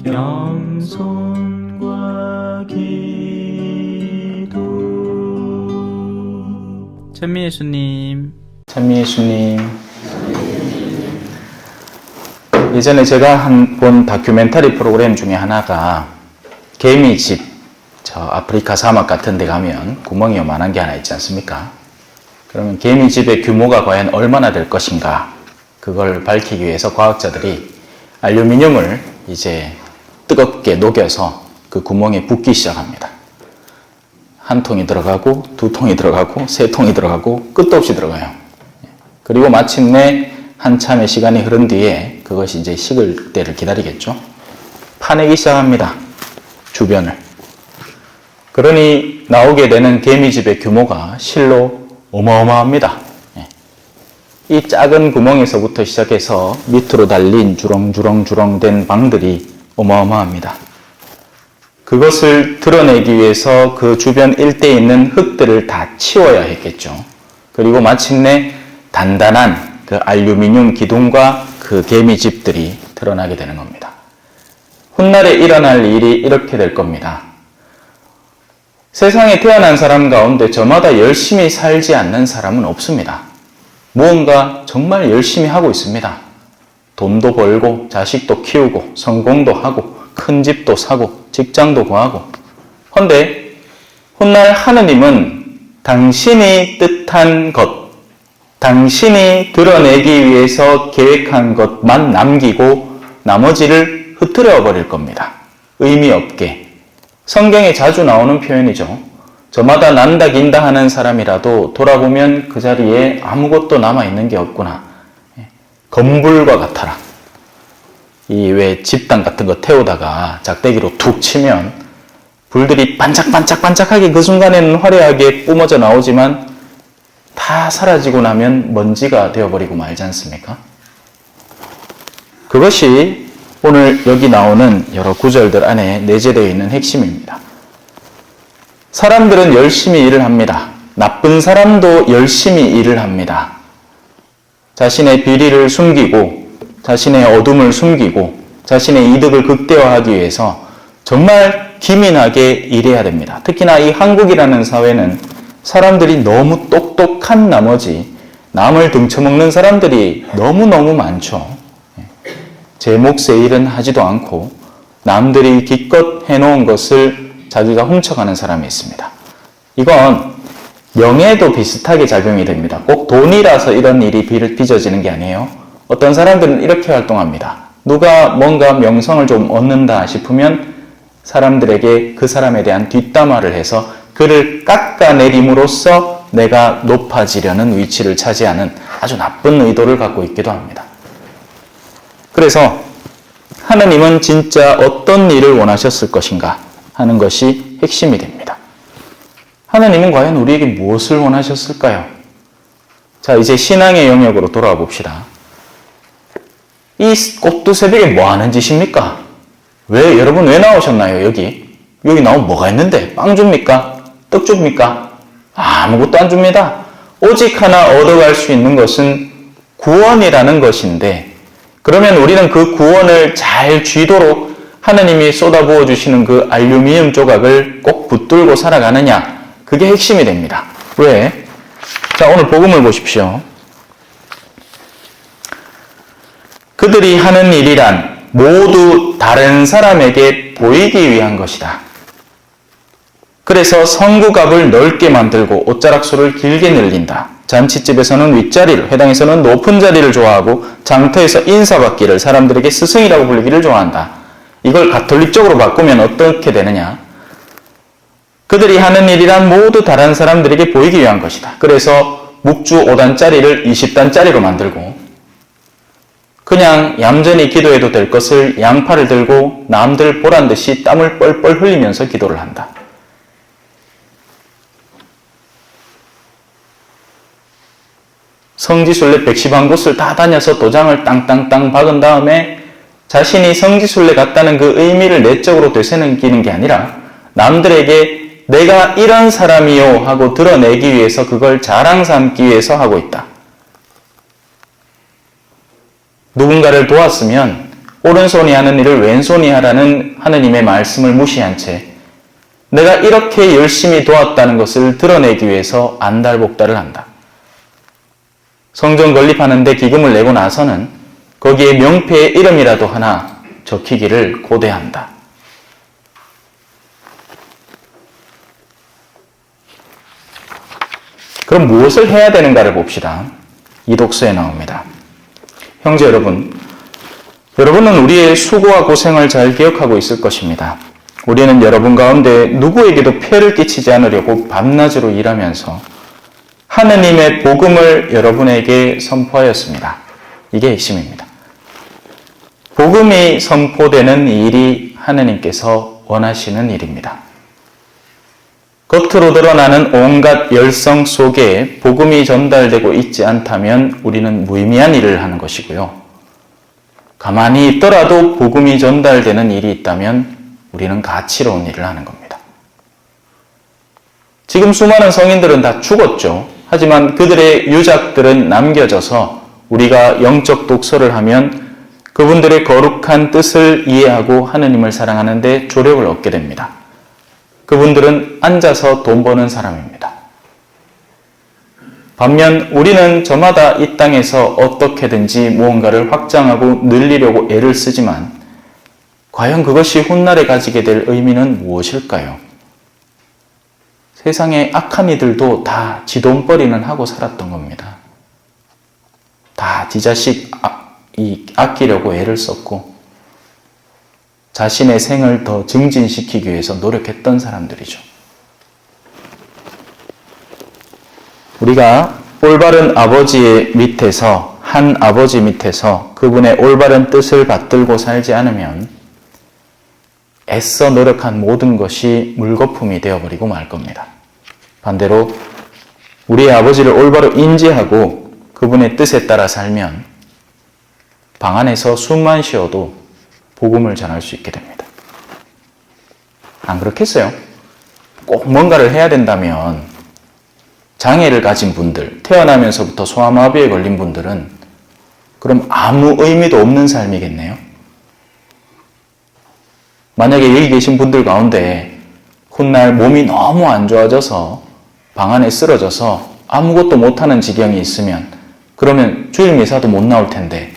겸손과 기도. 찬미예수님. 예전에 제가 본 다큐멘터리 프로그램 중에 하나가 개미집, 저 아프리카 사막 같은 데 가면 구멍이 요만한 게 하나 있지 않습니까? 그러면 개미집의 규모가 과연 얼마나 될 것인가, 그걸 밝히기 위해서 과학자들이 알루미늄을 이제 뜨겁게 녹여서 그 구멍에 붓기 시작합니다. 한 통이 들어가고, 두 통이 들어가고, 세 통이 들어가고, 끝도 없이 들어가요. 그리고 마침내 한참의 시간이 흐른 뒤에 그것이 이제 식을 때를 기다리겠죠. 파내기 시작합니다. 주변을. 그러니 나오게 되는 개미집의 규모가 실로 어마어마합니다. 이 작은 구멍에서부터 시작해서 밑으로 달린 주렁주렁 된 방들이 어마어마합니다. 그것을 드러내기 위해서 그 주변 일대에 있는 흙들을 다 치워야 했겠죠. 그리고 마침내 단단한 그 알루미늄 기둥과 그 개미집들이 드러나게 되는 겁니다. 훗날에 일어날 일이 이렇게 될 겁니다. 세상에 태어난 사람 가운데 저마다 열심히 살지 않는 사람은 없습니다. 무언가 정말 열심히 하고 있습니다. 돈도 벌고, 자식도 키우고, 성공도 하고, 큰 집도 사고, 직장도 구하고. 그런데 훗날 하느님은 당신이 뜻한 것, 당신이 드러내기 위해서 계획한 것만 남기고 나머지를 흩트려 버릴 겁니다. 의미 없게. 성경에 자주 나오는 표현이죠. 저마다 난다 긴다 하는 사람이라도 돌아보면 그 자리에 아무것도 남아있는 게 없구나. 검불과 같아라. 이 왜 집단 같은 거 태우다가 작대기로 툭 치면 불들이 반짝반짝반짝하게 그 순간에는 화려하게 뿜어져 나오지만 다 사라지고 나면 먼지가 되어버리고 말지 않습니까? 그것이 오늘 여기 나오는 여러 구절들 안에 내재되어 있는 핵심입니다. 사람들은 열심히 일을 합니다. 나쁜 사람도 열심히 일을 합니다. 자신의 비리를 숨기고, 자신의 어둠을 숨기고, 자신의 이득을 극대화하기 위해서 정말 기민하게 일해야 됩니다. 특히나 이 한국이라는 사회는 사람들이 너무 똑똑한 나머지 남을 등쳐먹는 사람들이 너무너무 많죠. 제 몫의 일은 하지도 않고 남들이 기껏 해놓은 것을 자기가 훔쳐가는 사람이 있습니다. 이건 명예도 비슷하게 작용이 됩니다. 꼭 돈이라서 이런 일이 빚어지는 게 아니에요. 어떤 사람들은 이렇게 활동합니다. 누가 뭔가 명성을 좀 얻는다 싶으면 사람들에게 그 사람에 대한 뒷담화를 해서 그를 깎아내림으로써 내가 높아지려는 위치를 차지하는 아주 나쁜 의도를 갖고 있기도 합니다. 그래서 하느님은 진짜 어떤 일을 원하셨을 것인가 하는 것이 핵심이 됩니다. 하느님은 과연 우리에게 무엇을 원하셨을까요? 자, 이제 신앙의 영역으로 돌아와 봅시다. 이 꼭두 새벽에 뭐 하는 짓입니까? 여러분 왜 나오셨나요, 여기? 여기 나오면 뭐가 있는데? 빵 줍니까? 떡 줍니까? 아무것도 안 줍니다. 오직 하나 얻어갈 수 있는 것은 구원이라는 것인데, 그러면 우리는 그 구원을 잘 쥐도록 하느님이 쏟아부어 주시는 그 알루미늄 조각을 꼭 붙들고 살아가느냐, 그게 핵심이 됩니다. 왜? 자, 오늘 복음을 보십시오. 그들이 하는 일이란 모두 다른 사람에게 보이기 위한 것이다. 그래서 성구갑을 넓게 만들고 옷자락소를 길게 늘린다. 잔치집에서는 윗자리를, 회당에서는 높은 자리를 좋아하고 장터에서 인사받기를, 사람들에게 스승이라고 불리기를 좋아한다. 이걸 가톨릭적으로 바꾸면 어떻게 되느냐? 그들이 하는 일이란 모두 다른 사람들에게 보이기 위한 것이다. 그래서 묵주 5단짜리를 20단짜리로 만들고, 그냥 얌전히 기도해도 될 것을 양팔을 들고 남들 보란 듯이 땀을 뻘뻘 흘리면서 기도를 한다. 성지순례 110곳을 다 다녀서 도장을 땅땅땅 박은 다음에 자신이 성지순례 갔다는 그 의미를 내적으로 되새기는 게 아니라 남들에게 내가 이런 사람이요 하고 드러내기 위해서, 그걸 자랑 삼기 위해서 하고 있다. 누군가를 도왔으면 오른손이 하는 일을 왼손이 하라는 하느님의 말씀을 무시한 채 내가 이렇게 열심히 도왔다는 것을 드러내기 위해서 안달복달을 한다. 성전 건립하는데 기금을 내고 나서는 거기에 명패의 이름이라도 하나 적히기를 고대한다. 그럼 무엇을 해야 되는가를 봅시다. 이 독서에 나옵니다. 형제 여러분, 여러분은 우리의 수고와 고생을 잘 기억하고 있을 것입니다. 우리는 여러분 가운데 누구에게도 폐를 끼치지 않으려고 밤낮으로 일하면서 하느님의 복음을 여러분에게 선포하였습니다. 이게 핵심입니다. 복음이 선포되는 일이 하느님께서 원하시는 일입니다. 겉으로 드러나는 온갖 열성 속에 복음이 전달되고 있지 않다면 우리는 무의미한 일을 하는 것이고요. 가만히 있더라도 복음이 전달되는 일이 있다면 우리는 가치로운 일을 하는 겁니다. 지금 수많은 성인들은 다 죽었죠. 하지만 그들의 유작들은 남겨져서 우리가 영적 독서를 하면 그분들의 거룩한 뜻을 이해하고 하느님을 사랑하는 데 조력을 얻게 됩니다. 그분들은 앉아서 돈 버는 사람입니다. 반면 우리는 저마다 이 땅에서 어떻게든지 무언가를 확장하고 늘리려고 애를 쓰지만 과연 그것이 훗날에 가지게 될 의미는 무엇일까요? 세상의 악한 이들도 다 지 돈벌이는 하고 살았던 겁니다. 다 지 자식 아끼려고 애를 썼고 자신의 생을 더 증진시키기 위해서 노력했던 사람들이죠. 우리가 올바른 아버지의 밑에서, 한 아버지 밑에서 그분의 올바른 뜻을 받들고 살지 않으면 애써 노력한 모든 것이 물거품이 되어버리고 말 겁니다. 반대로 우리의 아버지를 올바로 인지하고 그분의 뜻에 따라 살면 방 안에서 숨만 쉬어도 복음을 전할 수 있게 됩니다. 안 그렇겠어요? 꼭 뭔가를 해야 된다면 장애를 가진 분들, 태어나면서부터 소아마비에 걸린 분들은 그럼 아무 의미도 없는 삶이겠네요. 만약에 여기 계신 분들 가운데 훗날 몸이 너무 안 좋아져서 방 안에 쓰러져서 아무것도 못하는 지경이 있으면 그러면 주일 미사도 못 나올 텐데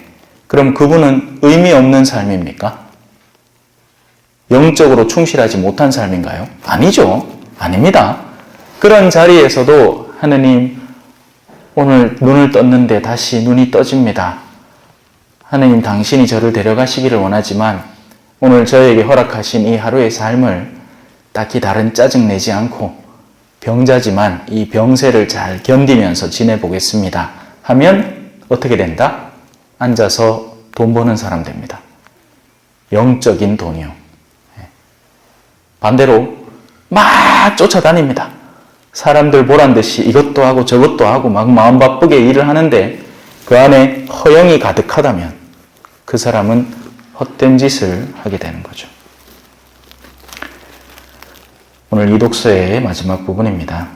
그럼 그분은 의미 없는 삶입니까? 영적으로 충실하지 못한 삶인가요? 아니죠. 아닙니다. 그런 자리에서도 하느님, 오늘 눈을 떴는데 다시 눈이 떠집니다. 하느님, 당신이 저를 데려가시기를 원하지만 오늘 저에게 허락하신 이 하루의 삶을 딱히 다른 짜증 내지 않고 병자지만 이 병세를 잘 견디면서 지내보겠습니다. 하면 어떻게 된다? 앉아서 돈 버는 사람 됩니다. 영적인 돈이요. 반대로 막 쫓아다닙니다. 사람들 보란 듯이 이것도 하고 저것도 하고 막 마음 바쁘게 일을 하는데 그 안에 허영이 가득하다면 그 사람은 헛된 짓을 하게 되는 거죠. 오늘 이 독서의 마지막 부분입니다.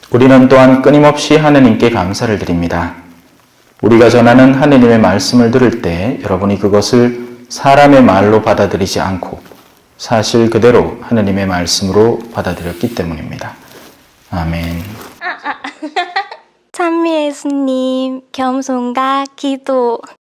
우리는 또한 끊임없이 하느님께 감사를 드립니다. 우리가 전하는 하느님의 말씀을 들을 때 여러분이 그것을 사람의 말로 받아들이지 않고 사실 그대로 하느님의 말씀으로 받아들였기 때문입니다. 아멘. 찬미 예수님, 겸손과 기도.